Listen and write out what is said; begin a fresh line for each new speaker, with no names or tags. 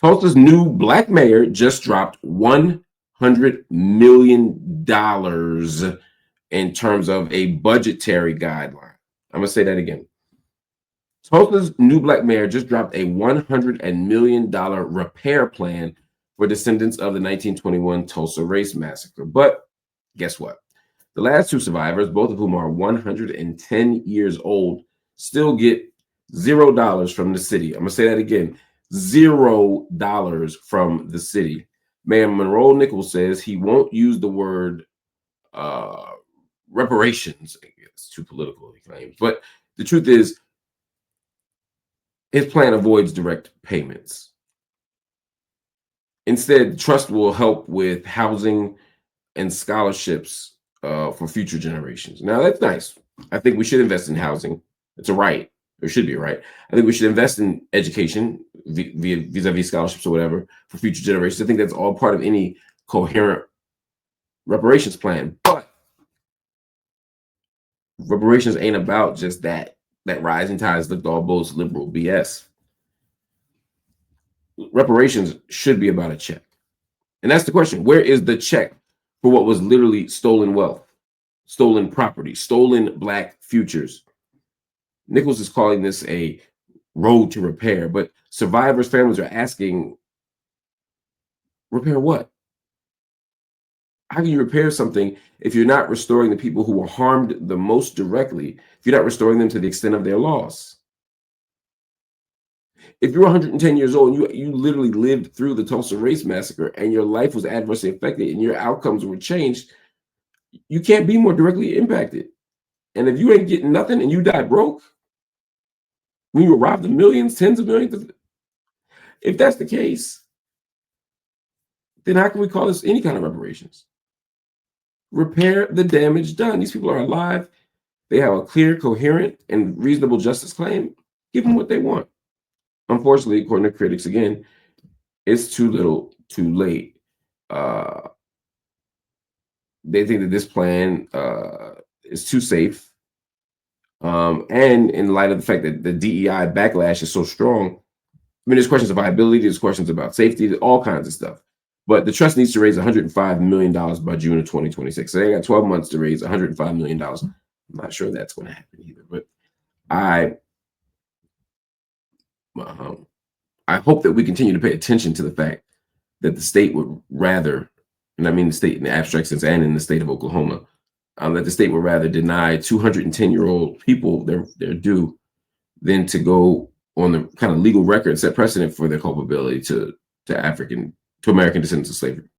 Tulsa's new black mayor just dropped $100 million in terms of a budgetary guideline. I'm going to say that again. Tulsa's new black mayor just dropped a $100 million repair plan for descendants of the 1921 Tulsa Race Massacre. But guess what? The last two survivors, both of whom are 110 years old, still get $0 from the city. I'm going to say that again. $0 from the city. Mayor Monroe Nichols says he won't use the word reparations. It's too political, he claims. But the truth is, his plan avoids direct payments. Instead, the trust will help with housing and scholarships for future generations. Now, that's nice. I think we should invest in housing. It's a right. It should be a right. I think we should invest in education vis-a-vis scholarships or whatever for future generations. I think that's all part of any coherent reparations plan. But reparations ain't about just that rising tides lift all boats liberal BS. Reparations should be about a check. And that's the question. Where is the check for what was literally stolen wealth, stolen property, stolen black futures? Nichols is calling this a road to repair, but survivors' families are asking, repair what? How can you repair something if you're not restoring the people who were harmed the most directly, if you're not restoring them to the extent of their loss? If you're 110 years old and you literally lived through the Tulsa Race Massacre and your life was adversely affected and your outcomes were changed, you can't be more directly impacted. And if you ain't getting nothing and you die broke, when you were robbed of millions, tens of millions, if that's the case, then how can we call this any kind of reparations? Repair the damage done. These people are alive. They have a clear, coherent, and reasonable justice claim. Give them what they want. Unfortunately, according to critics, again, it's too little, too late. They think that this plan is too safe. And in light of the fact that the DEI backlash is so strong, I mean, there's questions of viability, there's questions about safety, all kinds of stuff. But the trust needs to raise $105 million by June of 2026. So they got 12 months to raise $105 million. I'm not sure that's going to happen either. But I hope that we continue to pay attention to the fact that the state would rather, and I mean the state in the abstract sense and in the state of Oklahoma, that the state would rather deny 210-year-old people their due than to go on the kind of legal record, set precedent for their culpability to American descendants of slavery.